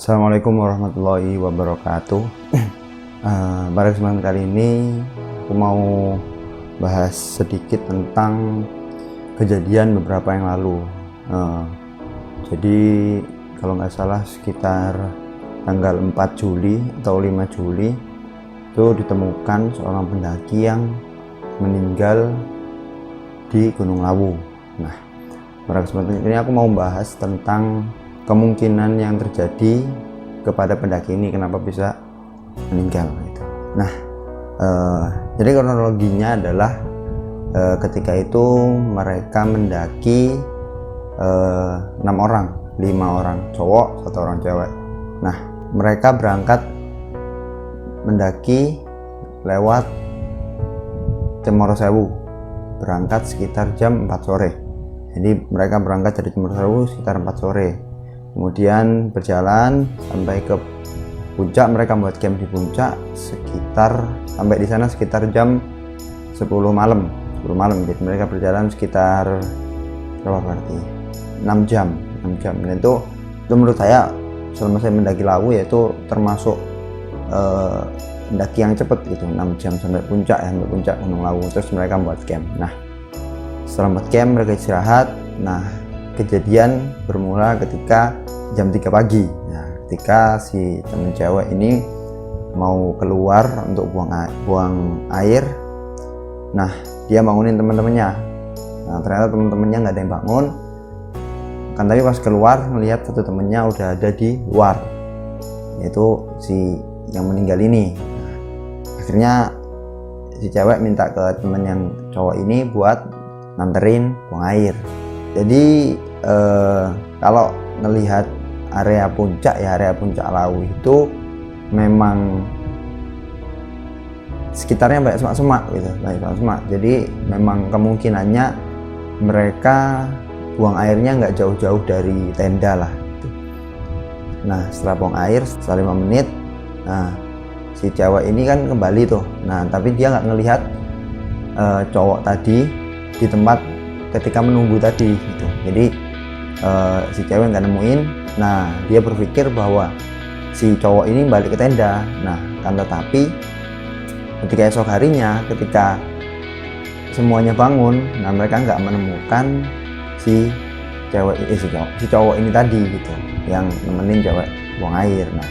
Assalamualaikum warahmatullahi wabarakatuh. Pada kesempatan kali ini aku mau bahas sedikit tentang kejadian beberapa yang lalu. Jadi kalau nggak salah sekitar tanggal 4 Juli atau 5 Juli itu ditemukan seorang pendaki yang meninggal di Gunung Lawu. Nah, pada kesempatan ini aku mau bahas tentang kemungkinan yang terjadi kepada pendaki ini, kenapa bisa meninggal gitu. Nah, jadi kronologinya adalah ketika itu mereka mendaki 6 orang, 5 orang cowok, 1 orang cewek. Nah, mereka berangkat mendaki lewat Cemoro Sewu, berangkat sekitar jam 4 sore. Jadi mereka berangkat dari Cemoro Sewu sekitar 4 sore. Kemudian berjalan sampai ke puncak, mereka membuat camp di puncak sampai di sana sekitar jam 10 malam. Jadi mereka berjalan sekitar berapa berarti? 6 jam. Dan itu menurut saya selama saya mendaki Lawu yaitu termasuk mendaki yang cepat gitu, 6 jam sampai puncak Gunung Lawu. Terus mereka membuat camp. Nah, setelah membuat camp mereka istirahat. Nah, kejadian bermula ketika jam 3 pagi. Nah, ketika si temen cewek ini mau keluar untuk buang air. Nah, dia bangunin teman-temannya. Nah, ternyata teman-temannya nggak ada yang bangun. Kan tapi pas keluar melihat satu temennya udah ada di luar, yaitu si yang meninggal ini. Nah, akhirnya si cewek minta ke temen yang cowok ini buat nganterin buang air. Jadi kalau melihat area puncak Lawu itu memang sekitarnya banyak semak-semak gitu, jadi memang kemungkinannya mereka buang airnya nggak jauh-jauh dari tenda lah gitu. Nah, setelah buang air setelah 5 menit, nah si cewek ini kan kembali tuh. Nah, tapi dia nggak ngelihat cowok tadi di tempat ketika menunggu tadi gitu. Jadi si cewek nggak nemuin. Nah, dia berpikir bahwa si cowok ini balik ke tenda. Nah, kan tetapi ketika esok harinya, ketika semuanya bangun, nah mereka nggak menemukan si cowok ini tadi gitu, yang nemenin cewek buang air. Nah,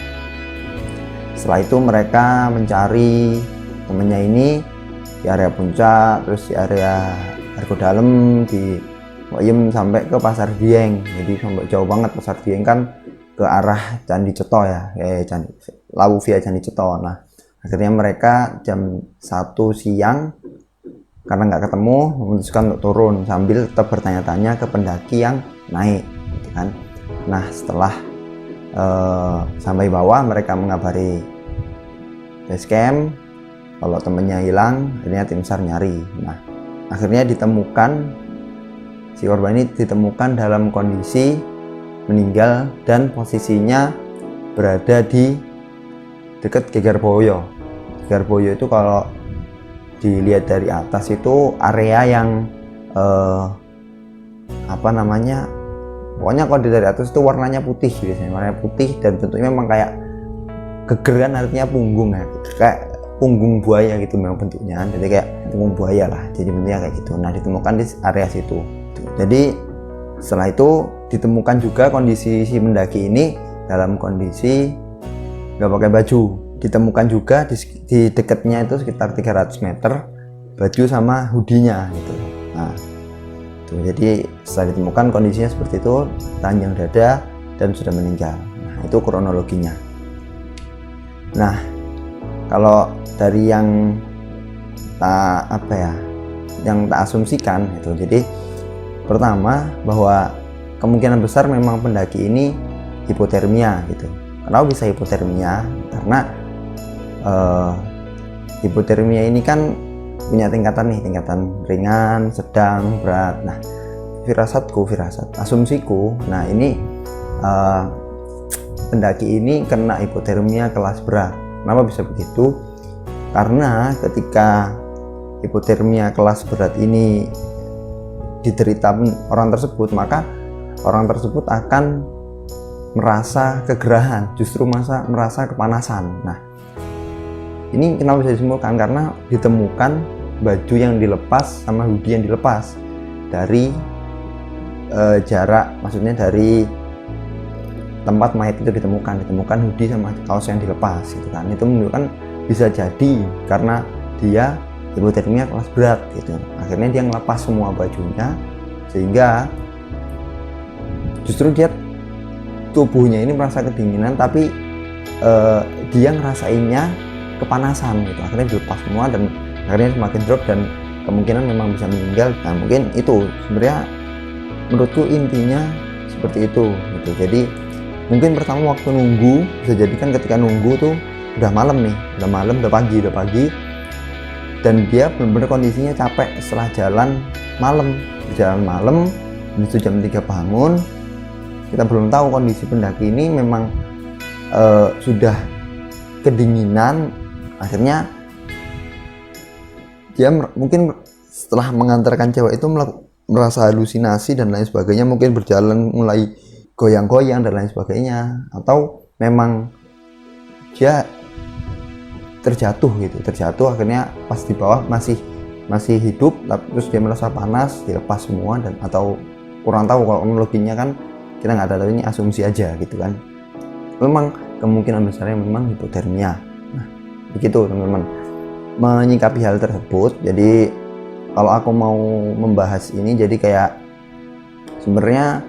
setelah itu mereka mencari temennya ini di area puncak, terus di area Argo Dalem, di Wayem, sampai ke Pasar Dieng. Jadi sampai jauh banget. Pasar Dieng kan ke arah Candi Ceto ya, Lawu via Candi Ceto. Nah, akhirnya mereka jam 1 siang karena nggak ketemu memutuskan untuk turun sambil tetap bertanya-tanya ke pendaki yang naik gitu kan. Nah, setelah sampai bawah mereka mengabari base camp kalau temennya hilang. Akhirnya tim SAR nyari. Nah, akhirnya ditemukan, si korban ini ditemukan dalam kondisi meninggal dan posisinya berada di dekat Geger Boyo. Geger Boyo itu kalau dilihat dari atas itu area yang pokoknya kalau dari atas itu warnanya putih biasanya, warnanya putih dan bentuknya memang kayak geger kan, artinya punggung ya, kayak punggung buaya gitu memang bentuknya. Jadi kayak punggung buaya lah, jadi bentuknya kayak gitu. Nah, ditemukan di area situ. Jadi setelah itu ditemukan juga kondisi si pendaki ini dalam kondisi nggak pakai baju. Ditemukan juga di dekatnya itu sekitar 300 meter baju sama hoodie-nya gitu. Nah, tuh, jadi setelah ditemukan kondisinya seperti itu, telanjang dada dan sudah meninggal. Nah, itu kronologinya. Nah, kalau dari yang tak asumsikan itu, jadi pertama bahwa kemungkinan besar memang pendaki ini hipotermia gitu. Kenapa bisa hipotermia? Karena hipotermia ini kan punya tingkatan ringan, sedang, berat. Nah, asumsiku, nah ini pendaki ini kena hipotermia kelas berat. Kenapa bisa begitu? Karena ketika hipotermia kelas berat ini diderita orang tersebut, maka orang tersebut akan merasa kegerahan, justru merasa kepanasan. Nah, ini kenapa bisa disimpulkan? Karena ditemukan baju yang dilepas sama hoodie yang dilepas dari jarak, maksudnya dari tempat mayat itu ditemukan hoodie sama kaos yang dilepas gitu kan. Itu menunjukkan bisa jadi karena dia hipotermia kelas berat gitu. Akhirnya dia ngelepas semua bajunya sehingga justru dia tubuhnya ini merasa kedinginan, tapi dia ngerasainnya kepanasan gitu. Akhirnya dilepas semua dan akhirnya semakin drop dan kemungkinan memang bisa meninggal. Nah, mungkin itu sebenarnya menurutku intinya seperti itu gitu. Jadi mungkin pertama waktu nunggu, bisa jadi kan ketika nunggu tuh udah malam nih, udah pagi dan dia benar-benar kondisinya capek setelah jalan malam, itu jam 3 bangun. Kita belum tahu kondisi pendaki ini memang sudah kedinginan. Akhirnya dia mungkin setelah mengantarkan cewek itu merasa halusinasi dan lain sebagainya, mungkin berjalan mulai goyang-goyang dan lain sebagainya, atau memang dia terjatuh akhirnya pas di bawah masih hidup, terus dia merasa panas, dilepas semua, dan atau kurang tahu kalau kronologinya kan kita nggak tahu, ini asumsi aja gitu kan. Memang kemungkinan besarnya memang hipotermia. Nah, begitu teman-teman menyikapi hal tersebut. Jadi kalau aku mau membahas ini, jadi kayak sebenarnya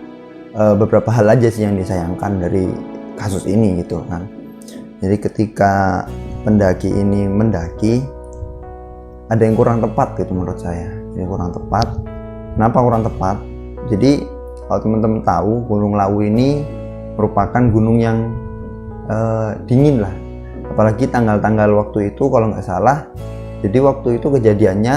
beberapa hal aja sih yang disayangkan dari kasus ini gitu kan. Jadi ketika pendaki ini mendaki, ada yang kurang tepat gitu menurut saya. Ini kurang tepat. Kenapa kurang tepat? Jadi kalau teman-teman tahu, Gunung Lawu ini merupakan gunung yang dingin lah. Apalagi tanggal-tanggal waktu itu kalau nggak salah, jadi waktu itu kejadiannya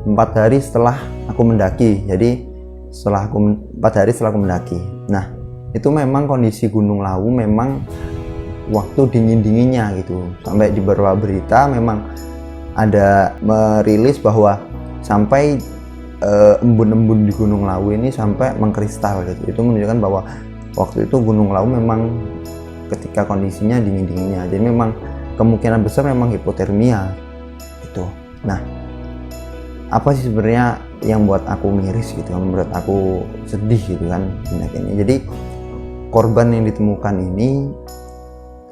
4 hari setelah aku mendaki. Jadi 4 hari setelah aku mendaki. Nah, itu memang kondisi Gunung Lawu memang waktu dingin-dinginnya gitu. Sampai di beberapa berita memang ada merilis bahwa sampai embun-embun di Gunung Lawu ini sampai mengkristal gitu. Itu menunjukkan bahwa waktu itu Gunung Lawu memang ketika kondisinya dingin-dinginnya. Jadi memang kemungkinan besar memang hipotermia gitu. Nah, apa sih sebenarnya yang buat aku miris gitu, yang membuat aku sedih gitu kan ini. Jadi korban yang ditemukan ini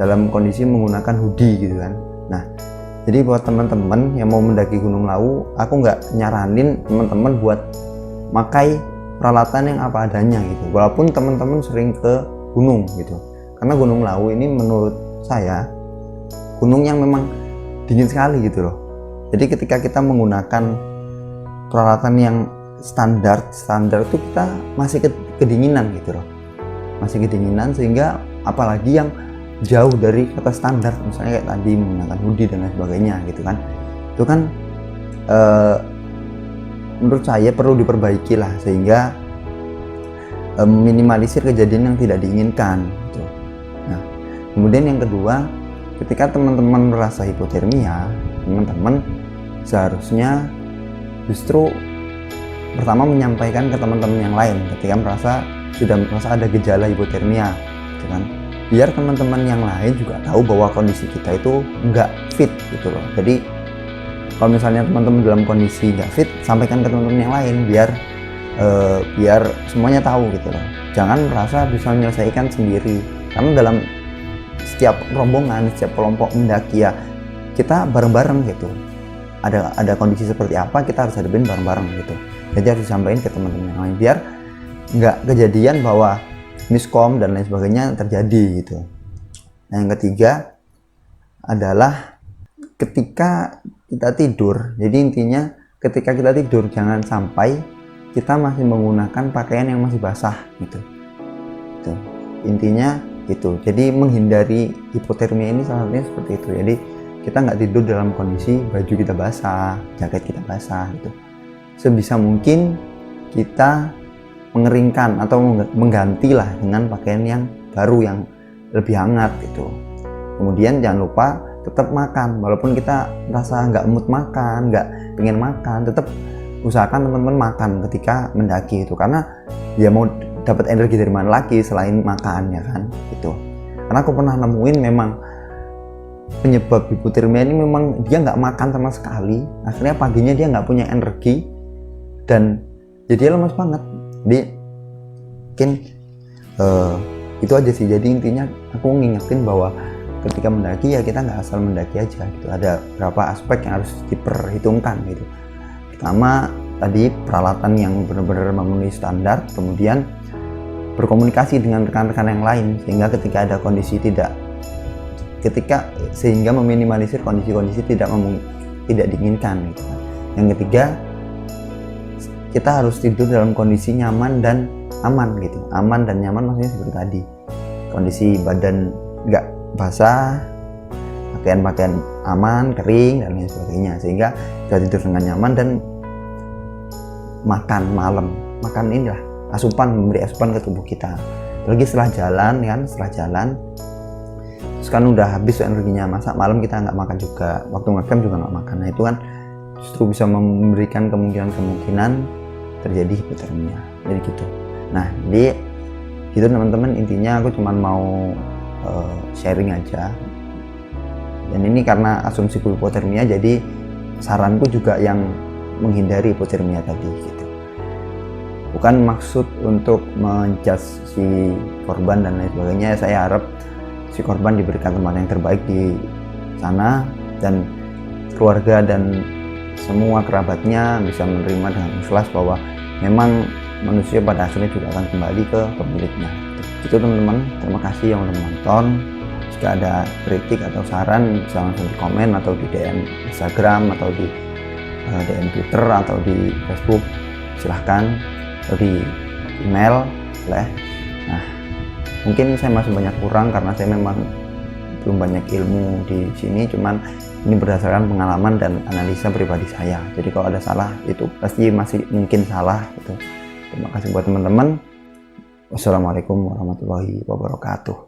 dalam kondisi menggunakan hoodie gitu kan. Nah, jadi buat teman-teman yang mau mendaki Gunung Lawu, aku nggak nyaranin teman-teman buat pakai peralatan yang apa adanya gitu. Walaupun teman-teman sering ke gunung gitu. Karena Gunung Lawu ini menurut saya gunung yang memang dingin sekali gitu loh. Jadi ketika kita menggunakan peralatan yang standar itu kita masih kedinginan gitu loh. Masih kedinginan, sehingga apalagi yang jauh dari kata standar, misalnya kayak tadi menggunakan hoodie dan lain sebagainya gitu kan. Itu kan menurut saya perlu diperbaiki lah, sehingga minimalisir kejadian yang tidak diinginkan gitu. Nah, kemudian yang kedua, ketika teman-teman merasa hipotermia, teman-teman seharusnya justru pertama menyampaikan ke teman-teman yang lain ketika sudah merasa ada gejala hipotermia gitu kan, biar teman-teman yang lain juga tahu bahwa kondisi kita itu nggak fit gitu loh. Jadi kalau misalnya teman-teman dalam kondisi nggak fit, sampaikan ke teman-teman yang lain biar semuanya tahu gitu loh. Jangan merasa bisa menyelesaikan sendiri, karena dalam setiap rombongan, setiap kelompok mendaki ya kita bareng-bareng gitu. Ada kondisi seperti apa, kita harus hadapin bareng-bareng gitu. Jadi harus disampaikan ke teman-teman yang lain biar nggak kejadian bahwa miskom dan lain sebagainya terjadi gitu. Nah, yang ketiga adalah ketika kita tidur. Jadi intinya ketika kita tidur jangan sampai kita masih menggunakan pakaian yang masih basah gitu. Intinya itu. Jadi menghindari hipotermia ini salah satunya seperti itu. Jadi kita nggak tidur dalam kondisi baju kita basah, jaket kita basah gitu. Sebisa mungkin kita mengeringkan atau menggantilah dengan pakaian yang baru yang lebih hangat gitu. Kemudian jangan lupa tetap makan, walaupun kita merasa nggak mood makan, nggak pengen makan, tetap usahakan teman-teman makan ketika mendaki itu, karena ya mau dapat energi dari mana lagi selain makan, ya kan gitu. Karena aku pernah nemuin memang penyebab hipotermia ini memang dia nggak makan sama sekali, akhirnya paginya dia nggak punya energi dan jadi lemas banget. Jadi mungkin itu aja sih. Jadi intinya aku ngingetin bahwa ketika mendaki ya kita nggak asal mendaki aja gitu, ada beberapa aspek yang harus diperhitungkan gitu. Pertama tadi peralatan yang benar-benar memenuhi standar, kemudian berkomunikasi dengan rekan-rekan yang lain sehingga ketika ada kondisi sehingga meminimalisir kondisi-kondisi tidak diinginkan gitu. Yang ketiga, kita harus tidur dalam kondisi nyaman dan aman gitu. Aman dan nyaman maksudnya seperti tadi, kondisi badan nggak basah, pakaian aman, kering dan lain sebagainya, sehingga kita tidur dengan nyaman. Dan makan malam, makan inilah memberi asupan ke tubuh kita. Apalagi setelah jalan terus kan udah habis energinya, masa malam kita nggak makan juga, waktu ngecamp juga nggak makan. Nah itu kan justru bisa memberikan kemungkinan terjadi hipotermia. Jadi gitu. Nah jadi gitu teman-teman, intinya aku cuma mau sharing aja. Dan ini karena asumsi hipotermia, jadi saranku juga yang menghindari hipotermia tadi gitu. Bukan maksud untuk menjudge si korban dan lain sebagainya. Saya harap si korban diberikan tempat yang terbaik di sana dan keluarga dan semua kerabatnya bisa menerima dengan ikhlas bahwa memang manusia pada akhirnya juga akan kembali ke pemiliknya. Itu teman-teman, terima kasih yang sudah menonton. Jika ada kritik atau saran bisa langsung di komen atau di DM Instagram atau di DM Twitter atau di Facebook, silahkan, atau di email boleh. Nah mungkin saya masih banyak kurang karena saya memang belum banyak ilmu di sini, cuman ini berdasarkan pengalaman dan analisa pribadi saya. Jadi kalau ada salah itu pasti masih mungkin salah gitu. Terima kasih buat teman-teman. Wassalamualaikum warahmatullahi wabarakatuh.